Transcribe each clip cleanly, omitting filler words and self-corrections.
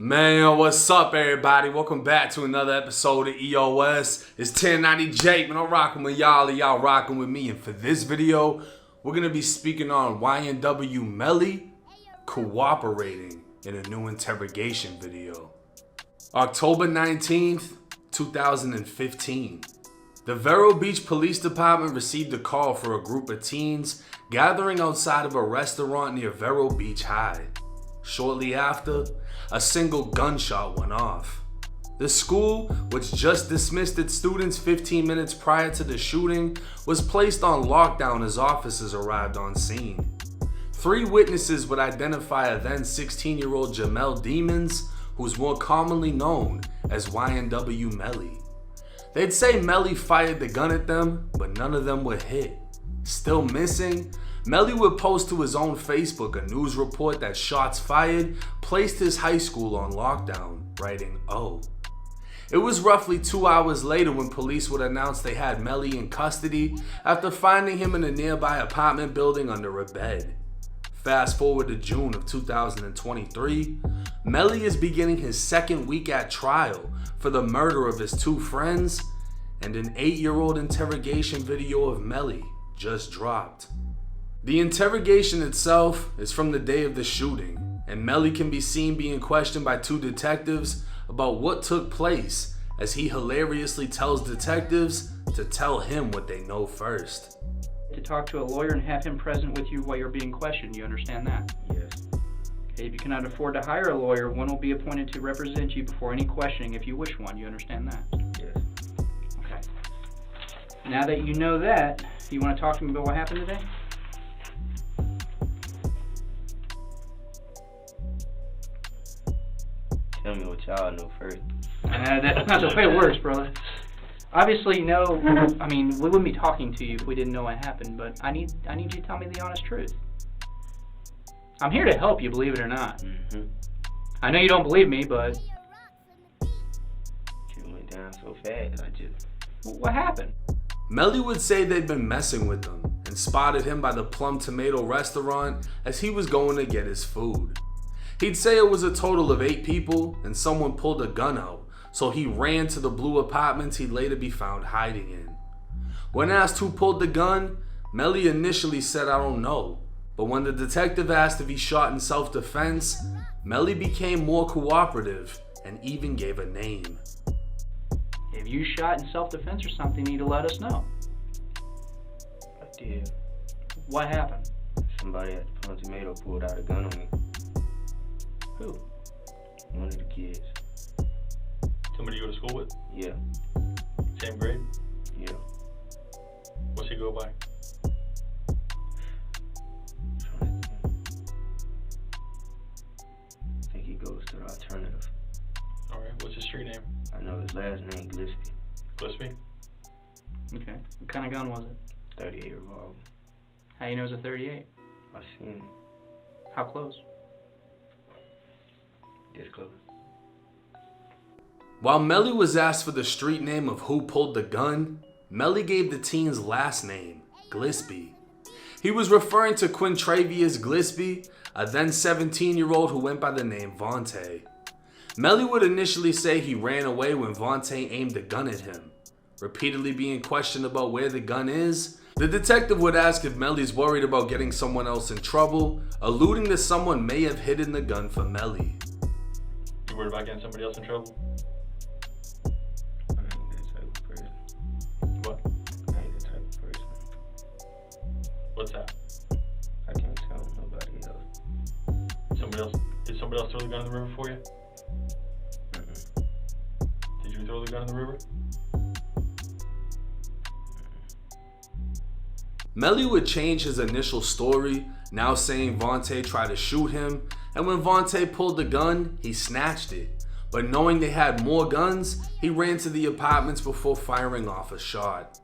Man, what's up, everybody? Welcome back to another episode of EOS. It's 1090 Jake, man. I'm rocking with y'all, and y'all rocking with me. And for this video, we're gonna be speaking on YNW Melly cooperating in a new interrogation video. October 19th, 2015. The Vero Beach Police Department received a call for a group of teens gathering outside of a restaurant near Vero Beach High. Shortly after, a single gunshot went off. The school, which just dismissed its students 15 minutes prior to the shooting, was placed on lockdown as officers arrived on scene. 3 witnesses would identify a then 16-year-old Jamel Demons, who is more commonly known as YNW Melly. They'd say Melly fired the gun at them, but none of them were hit. Still missing, Melly would post to his own Facebook a news report that shots fired placed his high school on lockdown, writing, "Oh." It was roughly 2 hours later when police would announce they had Melly in custody after finding him in a nearby apartment building under a bed. Fast forward to June of 2023, Melly is beginning his second week at trial for the murder of his 2 friends, and an 8-year-old interrogation video of Melly just dropped. The interrogation itself is from the day of the shooting, and Melly can be seen being questioned by 2 detectives about what took place, as he hilariously tells detectives to tell him what they know first. To talk to a lawyer and have him present with you while you're being questioned, you understand that? Yes. Okay, if you cannot afford to hire a lawyer, one will be appointed to represent you before any questioning if you wish one, you understand that? Yes. Okay. Now that you know that, you want to talk to me about what happened today? Tell me what y'all know first. That's not the way it works, brother. Obviously, no. I mean, we wouldn't be talking to you if we didn't know what happened. But I need you to tell me the honest truth. I'm here to help you, believe it or not. Mm-hmm. I know you don't believe me, but Shit went down so fast. what happened? Melly would say they'd been messing with him and spotted him by the Plum Tomato restaurant as he was going to get his food. He'd say it was a total of 8 people and someone pulled a gun out, so he ran to the blue apartments he'd later be found hiding in. When asked who pulled the gun, Melly initially said, "I don't know," but when the detective asked if he shot in self-defense, Melly became more cooperative and even gave a name. If you shot in self-defense or something, you need to let us know. I did. What happened? Somebody at the Plum Tomato pulled out a gun on me. Who? One of the kids. Somebody you go to school with? Yeah. Same grade? Yeah. What's he go by? I think he goes to the alternative. Alright, what's his street name? I know his last name, Gillespie. Gillespie? Okay. What kind of gun was it? 38 revolver. How you know it's a 38? I seen him How close? this close. While Melly was asked for the street name of who pulled the gun, Melly gave the teen's last name, Gillespie. He was referring to Quintravious Gillespie, a then 17-year-old who went by the name Vontae. Melly would initially say he ran away when Vontae aimed a gun at him. Repeatedly being questioned about where the gun is, the detective would ask if Melly's worried about getting someone else in trouble, alluding that someone may have hidden the gun for Melly. You worried about getting somebody else in trouble? I ain't that type of person. What? I ain't that type of person. What's that? I can't tell nobody else. Somebody else? Did somebody else throw the gun in the river for you? Mm-mm. Did you throw the gun in the river? Melly would change his initial story, now saying Vontae tried to shoot him, and when Vontae pulled the gun, he snatched it. But knowing they had more guns, he ran to the apartments before firing off a shot.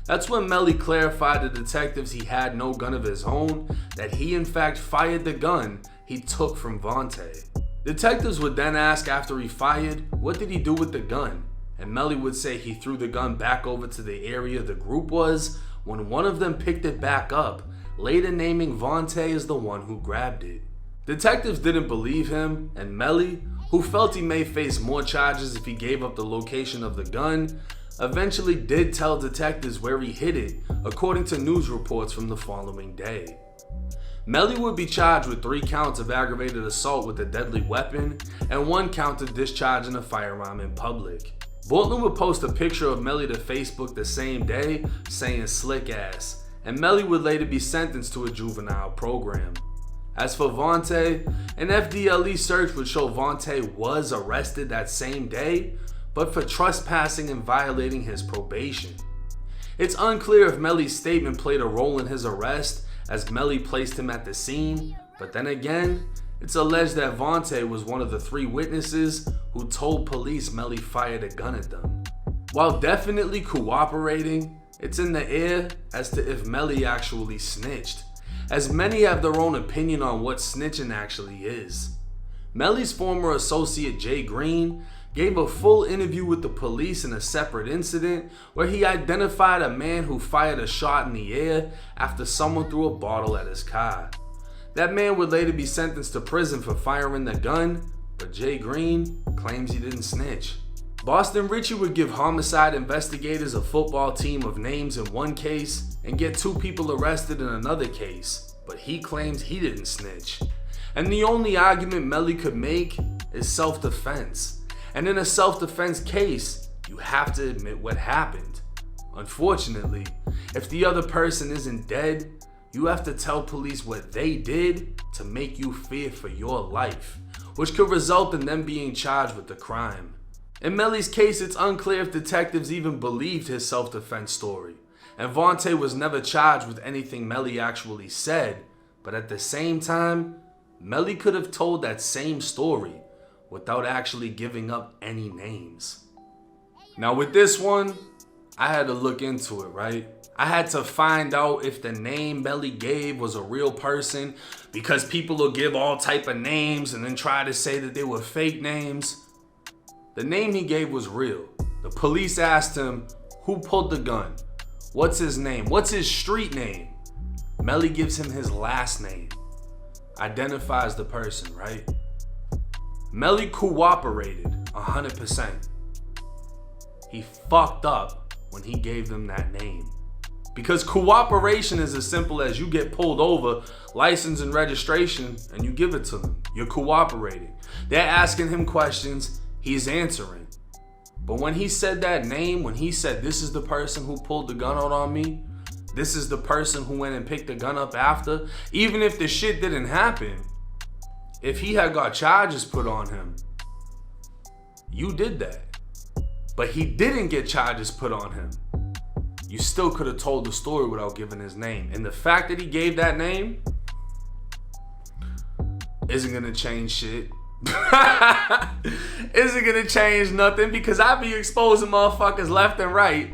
That's when Melly clarified to detectives he had no gun of his own, that he in fact fired the gun he took from Vontae. Detectives would then ask after he fired, what did he do with the gun? And Melly would say he threw the gun back over to the area the group was, when one of them picked it back up, later naming Vontae as the one who grabbed it. Detectives didn't believe him, and Melly, who felt he may face more charges if he gave up the location of the gun, eventually did tell detectives where he hid it, according to news reports from the following day. Melly would be charged with 3 counts of aggravated assault with a deadly weapon and 1 count of discharging a firearm in public. Bortland would post a picture of Melly to Facebook the same day, saying "slick ass," and Melly would later be sentenced to a juvenile program. As for Vontae, an FDLE search would show Vontae was arrested that same day, but for trespassing and violating his probation. It's unclear if Melly's statement played a role in his arrest, as Melly placed him at the scene, but then again, it's alleged that Vontae was one of the 3 witnesses who told police Melly fired a gun at them. While definitely cooperating, it's in the air as to if Melly actually snitched, as many have their own opinion on what snitching actually is. Melly's former associate Jay Green gave a full interview with the police in a separate incident where he identified a man who fired a shot in the air after someone threw a bottle at his car. That man would later be sentenced to prison for firing the gun, but Jay Green claims he didn't snitch. Boston Richie would give homicide investigators a football team of names in one case and get 2 people arrested in another case, but he claims he didn't snitch. And the only argument Melly could make is self-defense. And in a self-defense case, you have to admit what happened. Unfortunately, if the other person isn't dead, you have to tell police what they did to make you fear for your life, which could result in them being charged with the crime. In Melly's case, it's unclear if detectives even believed his self-defense story, and Vontae was never charged with anything Melly actually said, but at the same time, Melly could have told that same story without actually giving up any names. Now with this one, I had to look into it, right? I had to find out if the name Melly gave was a real person, because people will give all type of names and then try to say that they were fake names. The name he gave was real. The police asked him, who pulled the gun? What's his name? What's his street name? Melly gives him his last name. Identifies the person, right? Melly cooperated 100%. He fucked up when he gave them that name. Because cooperation is as simple as you get pulled over, license and registration, and you give it to them. You're cooperating. They're asking him questions, he's answering. But when he said that name, when he said, this is the person who pulled the gun out on me, this is the person who went and picked the gun up after, even if the shit didn't happen, if he had got charges put on him, you did that. But he didn't get charges put on him. You still could have told the story without giving his name. And the fact that he gave that name isn't gonna change shit. Isn't gonna change nothing, because I be exposing motherfuckers left and right.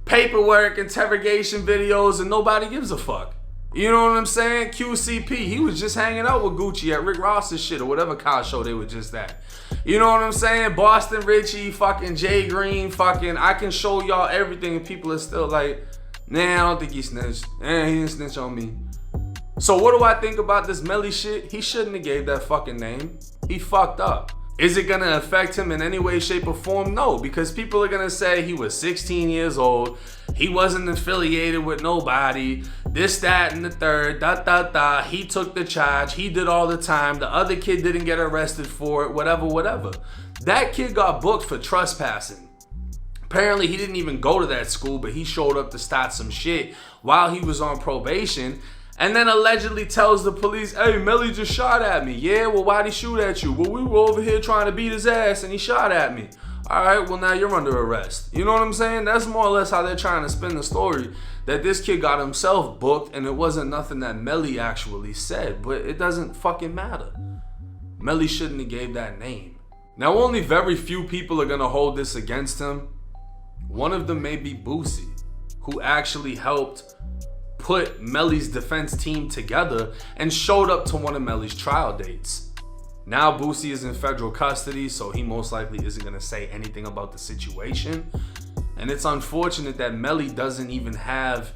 Paperwork, interrogation videos, and nobody gives a fuck. You know what I'm saying? QCP, he was just hanging out with Gucci at Rick Ross's shit or whatever car show they were just at. You know what I'm saying? Boston Richie, fucking Jay Green, fucking, I can show y'all everything and people are still like, nah, I don't think he snitched. He didn't snitch on me. So what do I think about this Melly shit? He shouldn't have gave that fucking name. He fucked up. Is it gonna affect him in any way, shape, or form? No, because people are gonna say he was 16 years old, he wasn't affiliated with nobody, this, that, and the third, he took the charge, he did all the time, the other kid didn't get arrested for it, whatever. That kid got booked for trespassing. Apparently he didn't even go to that school, but he showed up to start some shit while he was on probation. And then allegedly tells the police, hey, Melly just shot at me. Yeah, well, why'd he shoot at you? Well, we were over here trying to beat his ass and he shot at me. All right, well, now you're under arrest. You know what I'm saying? That's more or less how they're trying to spin the story, that this kid got himself booked and it wasn't nothing that Melly actually said. But it doesn't fucking matter. Melly shouldn't have gave that name. Now, only very few people are going to hold this against him. One of them may be Boosie, who actually helped put Melly's defense team together and showed up to one of Melly's trial dates. Now Boosie is in federal custody, so he most likely isn't gonna say anything about the situation. And it's unfortunate that Melly doesn't even have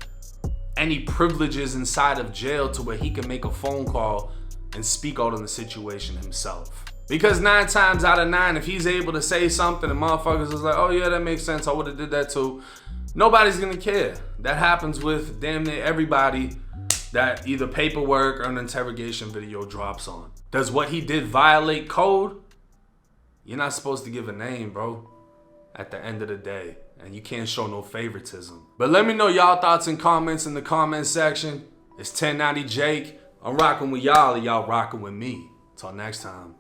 any privileges inside of jail to where he can make a phone call and speak out on the situation himself. Because 9 times out of 9, if he's able to say something and motherfuckers is like, oh yeah, that makes sense, I would have did that too, nobody's gonna care. That happens with damn near everybody that either paperwork or an interrogation video drops on. Does what he did violate code? You're not supposed to give a name, bro, at the end of the day. And you can't show no favoritism. But let me know y'all thoughts and comments in the comment section. It's 1090 Jake. I'm rocking with y'all and y'all rocking with me. Till next time.